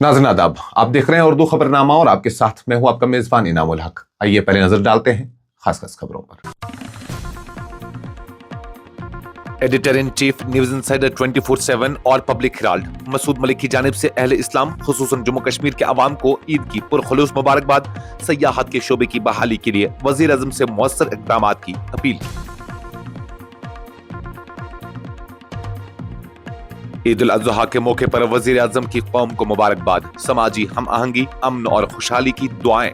नाज़रीन आदाब, आप देख रहे हैं उर्दू खबरनामा और आपके साथ मैं हूं आपका मेजबान इनामुल हक। आइए पहले नजर डालते हैं खास खबरों पर। Editor in chief news insider 24/7 और पब्लिक हेराल्ड मसूद मलिक की जानिब से अहले इस्लाम खुसूसन जम्मू कश्मीर के अवाम को ईद की पुरखुलूस मुबारकबाद। सयाहत के शोबे की बहाली के लिए वजीर आजम से मौसर इक़दाम की अपील की। ईद उल अज़हा के मौके पर वजीर आजम की कौम को मुबारकबाद। समाजी हम आहंगी, अमन और खुशहाली की दुआएं।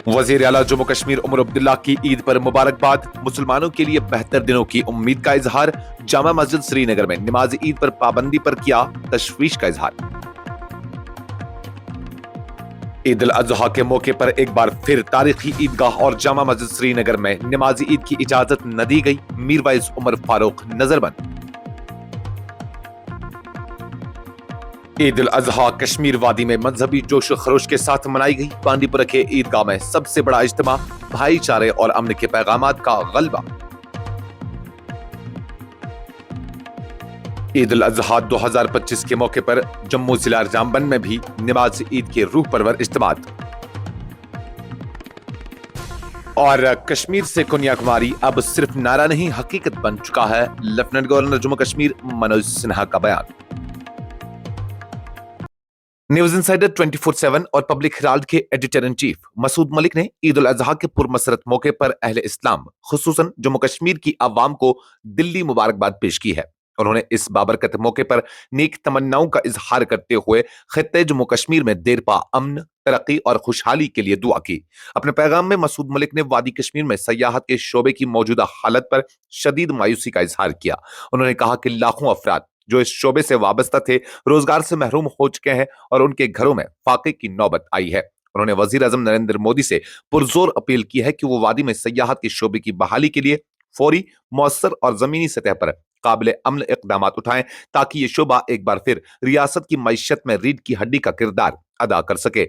वजीर आला जम्मू कश्मीर उमर अब्दुल्ला की ईद पर मुबारकबाद। मुसलमानों के लिए बेहतर दिनों की उम्मीद का इजहार। जामा मस्जिद श्रीनगर में नमाज ईद पर पाबंदी पर किया तशवीश का इजहार। ईद उल अज़हा के मौके पर एक बार फिर तारीखी ईदगाह और जामा मस्जिद श्रीनगर में नमाज ईद की इजाजत न दी गई। मीर वाइज उमर फारूक नजरबंद। ईद उल अज़हा कश्मीर वादी में मजहबी जोश खरोश के साथ मनाई गई। बांडीपुरा के ईदगाह में सबसे बड़ा इज्तिमा, भाईचारे और अमन के पैगामात का गलबा। ईद उल अज़हा 2025 के मौके पर जम्मू जिला रामबन में भी नमाज ईद के रूह परवर इज्तिमात। और कश्मीर से कन्याकुमारी अब सिर्फ नारा नहीं हकीकत बन चुका है। लेफ्टिनेंट गवर्नर जम्मू कश्मीर मनोज सिन्हा का बयान। न्यूज इंसाइडर 24/7 और पब्लिक हेराल्ड के editor in chief Masood Malik ने ईद उल अज़हा के पुरमसरत मौके पर अहले इस्लाम खुसूसन जम्मू कश्मीर की आवाम को दिल्ली मुबारकबाद पेश की है। उन्होंने इस बाबरकत मौके पर नेक तमन्नाओं का इजहार करते हुए खित्ते जम्मू कश्मीर में देरपा अमन, तरक्की और खुशहाली के लिए दुआ की। अपने पैगाम में मसूद मलिक ने वादी कश्मीर में सयाहत के शोबे की मौजूदा हालत पर शदीद मायूसी का इजहार किया। उन्होंने कहा कि लाखों अफराद जो इस शोबे से वाबस्ता थे रोजगार से महरूम हो चुके हैं और उनके घरों में फाके की नौबत आई है। उन्होंने वजीर आजम नरेंद्र मोदी से पुरजोर अपील की है कि वो वादी में सयाहत के शोबे की बहाली के लिए फौरी, मौसर और जमीनी सतह पर काबिल अमल इकदाम उठाएं ताकि ये शोबा एक बार फिर रियासत की मईशत में रीढ़ की हड्डी का किरदार अदा कर सके।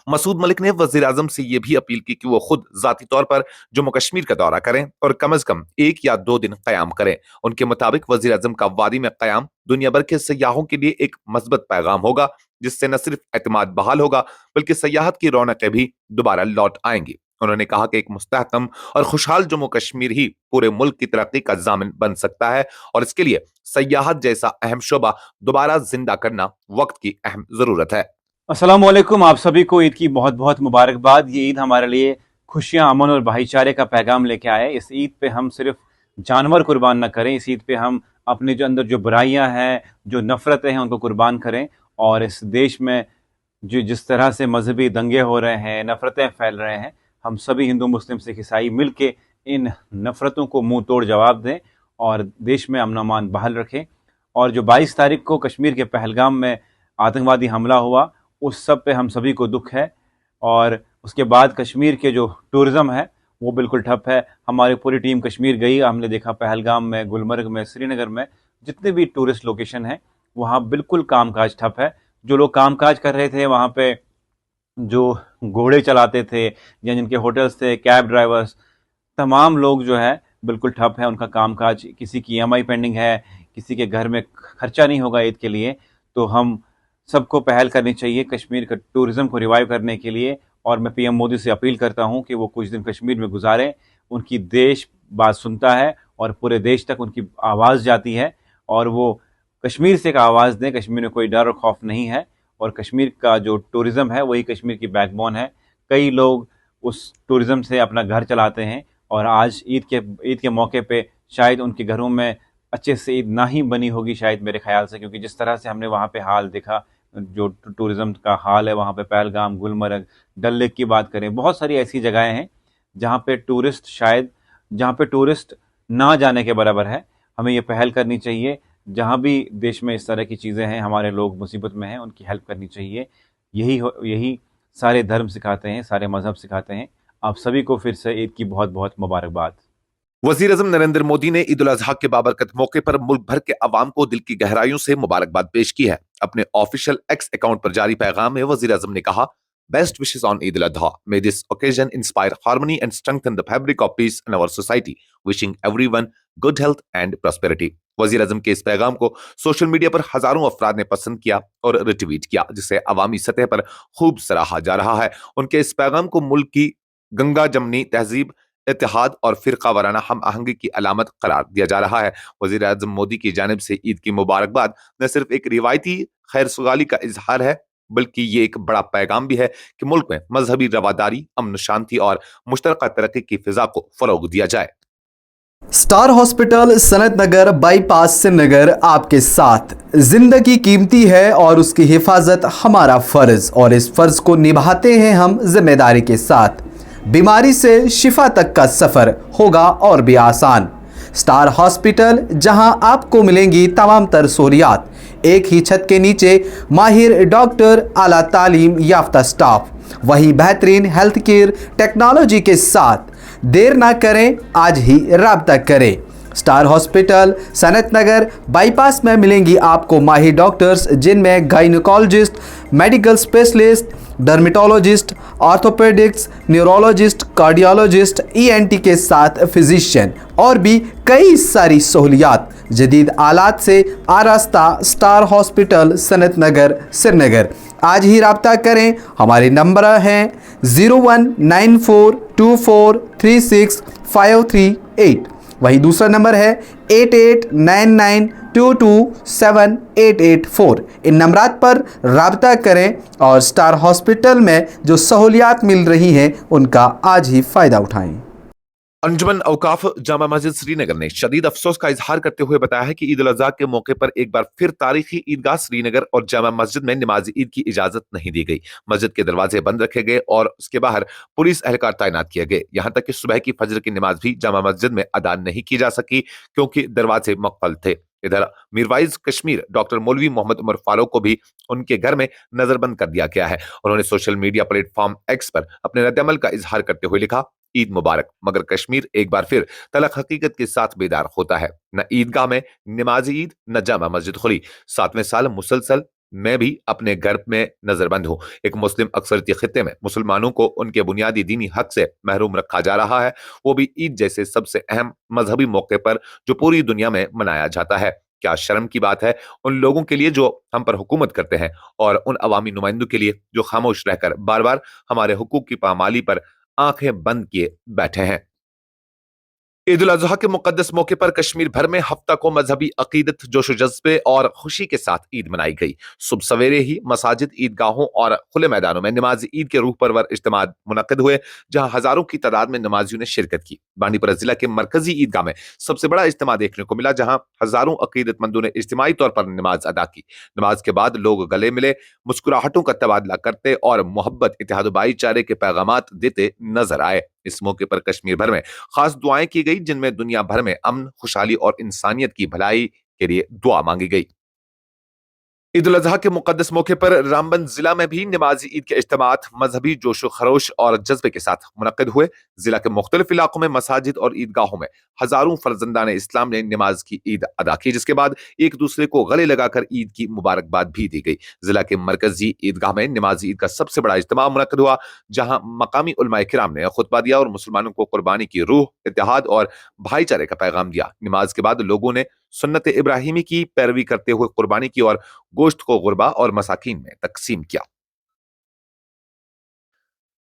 मसूद मलिक ने वजीर आजम से यह भी अपील की कि वो खुद जाती तौर पर जम्मू कश्मीर का दौरा करें और कम अज कम 1 या 2 दिन कयाम करें। उनके मुताबिक वजीर आजम का वादी में कयाम दुनिया भर के सयाहों के लिए एक मस्बत पैगाम होगा, जिससे न सिर्फ एतमाद बहाल होगा बल्कि सयाहत की रौनकें भी दोबारा लौट आएंगी। उन्होंने कहा कि एक मुस्तहकम और खुशहाल जम्मू कश्मीर ही पूरे मुल्क की तरक्की का जामिन बन सकता है और इसके लिए सयाहत जैसा अहम शोबा दोबारा जिंदा करना वक्त की अहम जरूरत है। अस्सलामु अलैकुम, आप सभी को ईद की बहुत बहुत मुबारकबाद। ये ईद हमारे लिए खुशियां, अमन और भाईचारे का पैगाम लेके आए। इस ईद पे हम सिर्फ जानवर कुर्बान न करें, इस ईद पे हम अपने जो अंदर जो बुराइयां हैं, जो नफ़रतें हैं, उनको कुर्बान करें। और इस देश में जो जिस तरह से मजहबी दंगे हो रहे हैं, नफ़रतें फैल रहे हैं, हम सभी हिंदू मुस्लिम सिख ईसाई मिल के इन नफ़रतों को मुंह तोड़ जवाब दें और देश में अमन अमान बहाल रखें। और जो 22 तारीख को कश्मीर के पहलगाम में आतंकवादी हमला हुआ, उस सब पे हम सभी को दुख है। और उसके बाद कश्मीर के जो टूरिज़्म है वो बिल्कुल ठप है। हमारी पूरी टीम कश्मीर गई, हमने देखा पहलगाम में, गुलमर्ग में, श्रीनगर में जितने भी टूरिस्ट लोकेशन हैं वहाँ बिल्कुल कामकाज ठप है। जो लोग कामकाज कर रहे थे वहाँ पे, जो घोड़े चलाते थे या जिनके होटल्स थे, कैब ड्राइवर्स, तमाम लोग जो है बिल्कुल ठप है, उनका कामकाज। किसी की EMI पेंडिंग है, किसी के घर में खर्चा नहीं होगा ईद के लिए। तो हम सबको पहल करनी चाहिए कश्मीर का टूरिज़्म को रिवाइव करने के लिए। और मैं PM मोदी से अपील करता हूं कि वो कुछ दिन कश्मीर में गुजारें। उनकी देश बात सुनता है और पूरे देश तक उनकी आवाज़ जाती है और वो कश्मीर से एक आवाज़ दें। कश्मीर में कोई डर और खौफ नहीं है और कश्मीर का जो टूरिज़्म है वही कश्मीर की बैकबोन है। कई लोग उस टूरिज़्म से अपना घर चलाते हैं और आज ईद के मौके पर शायद उनके घरों में अच्छे से ईद ना ही बनी होगी शायद, मेरे ख्याल से, क्योंकि जिस तरह से हमने वहाँ पे हाल देखा, जो टूरिज़्म का हाल है वहाँ पे, पहलगाम, गुलमर्ग, डल लेक की बात करें, बहुत सारी ऐसी जगहें हैं जहाँ पे टूरिस्ट ना जाने के बराबर है। हमें ये पहल करनी चाहिए। जहाँ भी देश में इस तरह की चीज़ें हैं, हमारे लोग मुसीबत में हैं, उनकी हेल्प करनी चाहिए। यही सारे धर्म सिखाते हैं, सारे मज़हब सिखाते हैं। आप सभी को फिर से ईद की बहुत बहुत मुबारकबाद। वजीर आजम नरेंद्र मोदी ने ईद उल अज़हा के बाबरकत मौके पर मुल्क भर के अवाम को दिल की गहराइयों से मुबारकबाद पेश की है। अपने ऑफिशियल X अकाउंट पर जारी पैगाम में वजीर आजम ने कहा, best wishes on Eid ul Azha, may this occasion inspire harmony and strengthen the fabric of peace in our society, wishing everyone good health and prosperity. वजीर आजम के इस पैगाम को सोशल मीडिया पर हजारों अफराद ने पसंद किया और रिट्वीट किया, जिसे अवामी सतह पर खूब सराहा जा रहा है। उनके इस पैगाम को मुल्क की गंगा जमनी तहजीब, इत्तेहाद और फिरका वाराना हम आहंगी की अलामत करार दिया जा रहा है। वजीर आजम मोदी की जानिब से ईद की मुबारकबाद न सिर्फ एक रिवायती खैर सुगाली का इजहार है, बल्कि ये एक बड़ा पैगाम भी है कि मुल्क में मजहबी रवादारी, अमन शांति और मुश्तरका तरक्की की फिजा को फरोग दिया जाए। स्टार हॉस्पिटल सनत नगर बाईपास श्रीनगर आपके साथ। जिंदगी कीमती है और उसकी हिफाजत हमारा फर्ज, और इस फर्ज को निभाते हैं हम जिम्मेदारी के साथ। बीमारी से शिफा तक का सफर होगा और भी आसान। स्टार हॉस्पिटल, जहां आपको मिलेंगी तमाम तर सहूलियात, एक ही छत के नीचे माहिर डॉक्टर, आला तालीम याफ्ता स्टाफ, वही बेहतरीन हेल्थ केयर टेक्नोलॉजी के साथ। देर ना करें, आज ही राब्ता करें। स्टार हॉस्पिटल सनत नगर बाईपास में मिलेंगी आपको माहिर डॉक्टर्स, जिनमें gynaecologist, medical specialist, dermatologist, orthopaedics, neurologist, cardiologist, ENT के साथ फिजिशियन और भी कई सारी सहूलियात जदीद आलात से आरास्ता। स्टार हॉस्पिटल सनत नगर श्रीनगर। आज ही राब्ता करें। हमारे नंबर हैं 019424365338। वही दूसरा नंबर है 8899227884। इन नंबरात पर राब्ता करें और स्टार हॉस्पिटल में जो सहूलियात मिल रही हैं उनका आज ही फ़ायदा उठाएं। अंजुमन औकाफ जामा मस्जिद श्रीनगर ने शदीद अफसोस का इजहार करते हुए बताया है कि ईद उल अजहा के मौके पर एक बार फिर तारीखी ईदगाह श्रीनगर और जामा मस्जिद में नमाज ईद की इजाजत नहीं दी गई। मस्जिद के दरवाजे बंद रखे गए और उसके बाहर पुलिस एहलकार तैनात किए गए। यहाँ तक कि सुबह की फजर की नमाज भी जामा मस्जिद में अदा नहीं की जा सकी, क्योंकि दरवाजे मुक़फ़ल थे। इधर मीरवाइज कश्मीर डॉक्टर मौलवी मोहम्मद उमर फारूक को भी उनके घर में नजरबंद कर दिया गया है। उन्होंने सोशल मीडिया प्लेटफॉर्म एक्स पर अपने रद्दअमल का इजहार करते हुए लिखा, ईद मुबारक, मगर कश्मीर एक बार फिर तलख हकीकत के साथ बेदार होता है। न ईदगाह में नमाज ईद, न जामा मस्जिद खुली। 7वें साल मुसलसल मैं भी अपने घर में नजरबंद हूँ। एक मुस्लिम अक्सरियती खित्ते में मुसलमानों को उनके बुनियादी दीनी हक से महरूम रखा जा रहा है, वो भी ईद जैसे सबसे अहम मजहबी मौके पर जो पूरी दुनिया में मनाया जाता है। क्या शर्म की बात है उन लोगों के लिए जो हम पर हुकूमत करते हैं, और उन अवामी नुमाइंदों के लिए जो खामोश रहकर बार बार हमारे हुकूक की पामाली पर आंखें बंद किए बैठे हैं। ईद उल अजहा के मुकद्दस मौके पर कश्मीर भर में हफ्ता को मजहबी अकीदत, जोश जज्बे और खुशी के साथ ईद मनाई गई। सुबह सवेरे ही मसाजिद, ईदगाहों और खुले मैदानों में नमाज ईद के रूह परवर इज्तिमा मुनक्किद हुए, जहां हजारों की तादाद में नमाजियों ने शिरकत की। बांडीपुरा जिला के मरकजी ईदगाह में सबसे बड़ा इज्तिमा देखने को मिला, जहां हजारों अकीदतमंदों ने इज्तिमाई तौर पर नमाज अदा की। नमाज के बाद लोग गले मिले, मुस्कुराहटों का तबादला करते और मोहब्बत, इत्तेहाद, भाईचारे के पैगामात देते नजर आए। इस मौके पर कश्मीर भर में खास दुआएं की गई, जिनमें दुनिया भर में अमन, खुशहाली और इंसानियत की भलाई के लिए दुआ मांगी गई। ईद उल अजहा के मुकद्दस मौके पर रामबन जिला में भी नमाजी ईद के इज्तिमात मजहबी जोशो खरोश और जज्बे के साथ मुनक्किद हुए। जिला के मुख्तलिफ इलाकों में मसाजिद और ईदगाहों में हजारों फर्जंदान इस्लाम ने नमाज की ईद अदा की, जिसके बाद एक दूसरे को गले लगाकर ईद की मुबारकबाद भी दी गई। जिला के मरकजी ईदगाह में नमाजी ईद का सबसे बड़ा इज्तिमा मुनक्किद हुआ, जहां मकामी उलमाए किराम ने खुतबा दिया और मुसलमानों को कुर्बानी की रूह, इत्तेहाद और भाईचारे का पैगाम दिया। नमाज के बाद लोगों ने सुन्नत इब्राहिमी की पैरवी करते हुए कुर्बानी की और गोश्त को गुरबा और मसाकीन में तकसीम किया।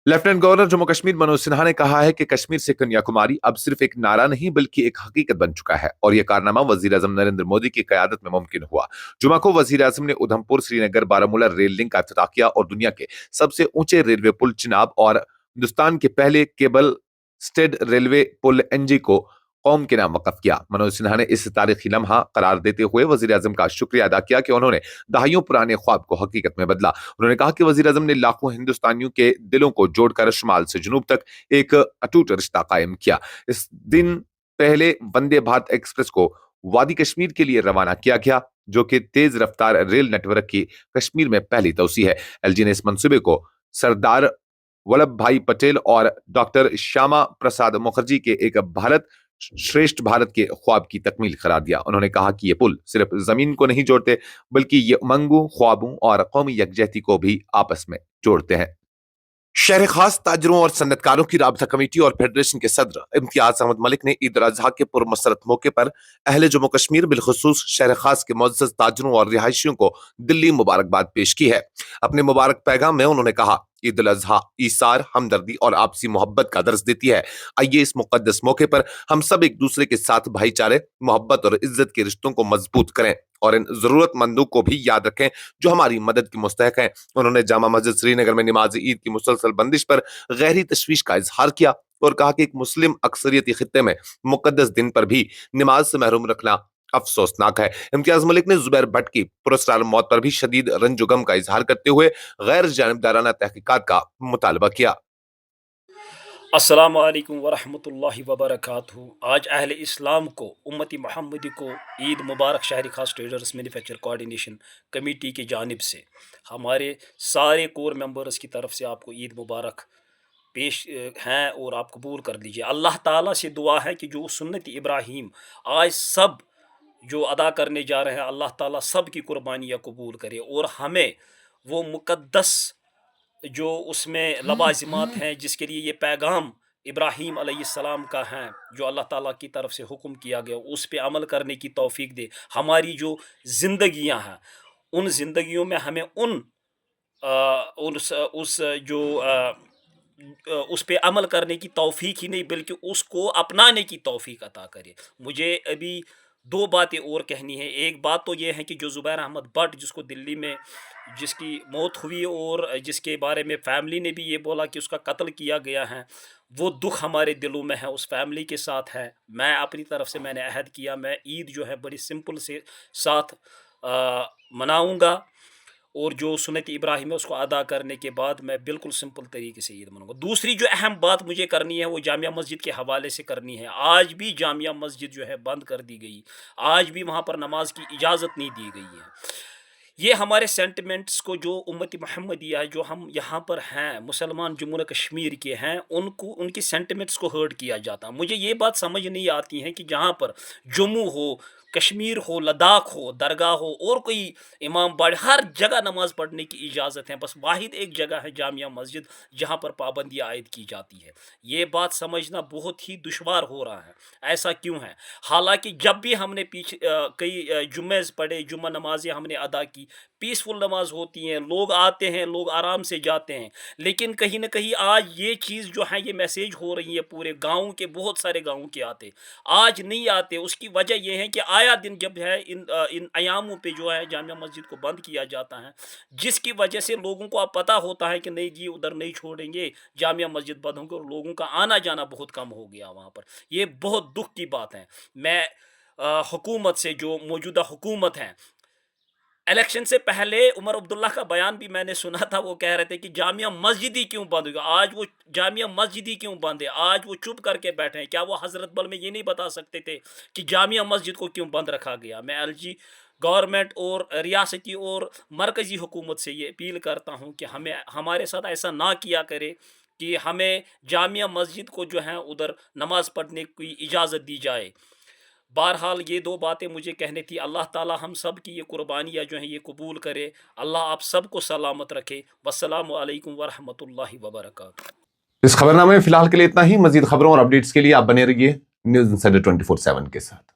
लेफ्टिनेंट गवर्नर जम्मू कश्मीर मनोज सिन्हा ने कहा है कि कश्मीर से कन्याकुमारी अब सिर्फ एक नारा नहीं बल्कि एक हकीकत बन चुका है, और यह कारनामा वजीर आजम नरेंद्र मोदी की क़यादत में मुमकिन हुआ। जुमा को वजीर आजम ने उधमपुर श्रीनगर बारामूला रेल लिंक का इफ्तिताह किया और दुनिया के सबसे ऊंचे रेलवे पुल चिनाब और हिंदुस्तान के पहले केबल स्टेड रेलवे पुल एनजी को कौम के नाम वक़्फ़ किया। मनोज सिन्हा ने इस तारीखी लम्हा करार देते हुए वज़ीर आज़म का शुक्रिया अदा किया कि उन्होंने दहाइयों पुराने ख्वाब को हकीकत में बदला। उन्होंने कहा कि वज़ीर आज़म ने लाखों हिंदुस्तानियों के दिलों को जोड़कर शुमाल से जुनूब तक एक अटूट रिश्ता कायम किया। इस दिन पहले वंदे भारत एक्सप्रेस को वादी कश्मीर के लिए रवाना किया गया, जो कि तेज रफ्तार रेल नेटवर्क की कश्मीर में पहली तौसी है। एलजी ने इस मंसूबे को सरदार वल्लभ भाई पटेल और डॉक्टर श्यामा प्रसाद मुखर्जी के एक भारत श्रेष्ठ भारत के ख्वाब की तकमील करार दिया। उन्होंने कहा कि ये पुल सिर्फ जमीन को नहीं जोड़ते बल्कि ये उमंगों, ख्वाबों और कौमी यकजहती को भी आपस में जोड़ते हैं। शहर खास ताजरों और सन्नतकारों की राबता कमेटी और फेडरेशन के सदर इम्तियाज अहमद मलिक ने ईद उल अजहा के पुरमसरत मौके पर अहले जम्मू कश्मीर बिलखुसूस शहर खास के मुअज़्ज़ज़ ताजरों और रिहायशियों को दिल्ली मुबारकबाद पेश की है। अपने मुबारक पैगाम में उन्होंने कहा, ईद उल अजहा ईसार, हमदर्दी और आपसी मोहब्बत का दर्स देती है। आइए इस मुकद्दस मौके पर हम सब एक दूसरे के साथ भाईचारे, मोहब्बत और इज्जत के रिश्तों को मजबूत करें और इन जरूरतमंदों को भी याद रखें जो हमारी मदद की मुस्तहक हैं। उन्होंने जामा मस्जिद श्रीनगर में नमाज ईद की मुसलसल बंदिश पर गहरी तशवीश का इजहार किया और कहा कि एक मुस्लिम अक्सरियती खित्ते में मुकद्दस दिन पर भी नमाज से महरूम रखना अफसोसनाक है। इम्तियाज मलिक ने जुबैर भट्ट की पुरस्कार मौत पर भी शदीद रंज गम का इजहार करते हुए गैर जानिबदाराना तहकीकात का मुतालबा किया। अस्सलामु अलैकुम वरहमतुल्लाहि वबरकातुहू। आज अहले इस्लाम को, उम्मती मोहम्मदी को ईद मुबारक शहरी खास ट्रेडर्स मैन्युफैक्चर कोऑर्डिनेशन कमेटी की जानिब से हमारे सारे कोर मेंबर्स की तरफ से आपको ईद मुबारक पेश हैं और आप कबूल कर लीजिए। अल्लाह ताला से दुआ है कि जो सुन्नत इब्राहीम आज सब जो अदा करने जा रहे हैं, अल्लाह ताला सब की कुर्बानियाँ कबूल करे और हमें वो मुकद्दस जो उसमें लवाजिमात हैं जिसके लिए ये पैगाम इब्राहीम अलैहिस्सलाम का है, जो अल्लाह ताला की तरफ से हुक्म किया गया, उस पे अमल करने की तौफीक दे। हमारी जो ज़िंदगियां हैं, उन ज़िंदगियों में हमें उस जो उस पे अमल करने की तौफीक ही नहीं बल्कि उसको अपनाने की तौफीक अता करे। मुझे अभी दो बातें और कहनी है। एक बात तो ये है कि जो जुबैर अहमद भट्ट जिसको दिल्ली में जिसकी मौत हुई और जिसके बारे में फैमिली ने भी ये बोला कि उसका कत्ल किया गया है, वो दुख हमारे दिलों में है, उस फैमिली के साथ है। मैं अपनी तरफ से मैंने अहद किया, मैं ईद जो है बड़ी सिंपल से साथ मनाऊंगा और जो सुन्नत इब्राहीम है उसको अदा करने के बाद मैं बिल्कुल सिंपल तरीके से ईद मनाऊंगा। दूसरी जो अहम बात मुझे करनी है वो जामिया मस्जिद के हवाले से करनी है। आज भी जामिया मस्जिद जो है बंद कर दी गई, आज भी वहाँ पर नमाज की इजाज़त नहीं दी गई है। ये हमारे सेंटिमेंट्स को, जो उम्मती मोहम्मदिया है, जो हम यहाँ पर हैं, मुसलमान जम्मू कश्मीर के हैं, उनको उनकी सेंटिमेंट्स को हर्ट किया जाता। मुझे ये बात समझ नहीं आती है कि जहाँ पर जम्मू हो, कश्मीर हो, लद्दाख हो, दरगाह हो और कोई इमाम बाड़, हर जगह नमाज पढ़ने की इजाज़त है, बस वाहिद एक जगह है जामिया मस्जिद जहाँ पर पाबंदियाँ आयद की जाती है। ये बात समझना बहुत ही दुश्वार हो रहा है। ऐसा क्यों है? हालांकि जब भी हमने पीछे कई जुम्मे पढ़े, जुम्मा नमाजें हमने अदा की, पीसफुल नमाज होती हैं, लोग आते हैं, लोग आराम से जाते हैं। लेकिन कहीं ना कहीं आज ये चीज़ जो है, ये मैसेज हो रही है पूरे गाँव के, बहुत सारे गाँव के आते आज नहीं आते। उसकी वजह यह है कि आया दिन जब है इन अयामों पे जो है जामिया मस्जिद को बंद किया जाता है, जिसकी वजह से लोगों को अब पता होता है कि नहीं जी उधर नहीं छोड़ेंगे, जामिया मस्जिद बंद होंगे और लोगों का आना जाना बहुत कम हो गया वहाँ पर। ये बहुत दुख की बात है। मैं हुकूमत से, जो मौजूदा हुकूमत है, इलेक्शन से पहले उमर अब्दुल्ला का बयान भी मैंने सुना था, वो कह रहे थे कि जामिया मस्जिद ही क्यों बंद होगा। आज वो जामिया मस्जिद ही क्यों बंद है? आज वो चुप करके बैठे हैं। क्या वो हजरत बल में ये नहीं बता सकते थे कि जामिया मस्जिद को क्यों बंद रखा गया? मैं एलजी गवर्नमेंट और रियासती और मरकज़ी हुकूमत से ये अपील करता हूँ कि हमें हमारे साथ ऐसा ना किया करे कि हमें जामिया मस्जिद को जो है उधर नमाज़ पढ़ने की इजाज़त दी जाए। बहरहाल ये दो बातें मुझे कहनी थी। अल्लाह ताला हम सब की ये कुर्बानियाँ जो हैं ये कबूल करे। अल्लाह आप सबको सलामत रखे। वस्सलामु अलैकुम वरहमतुल्लाहि वबरकातुहू। इस खबरनामे में फिलहाल के लिए इतना ही। मजीद खबरों और अपडेट्स के लिए आप बने रहिए न्यूज़ इंसाइडर 24/7 के साथ।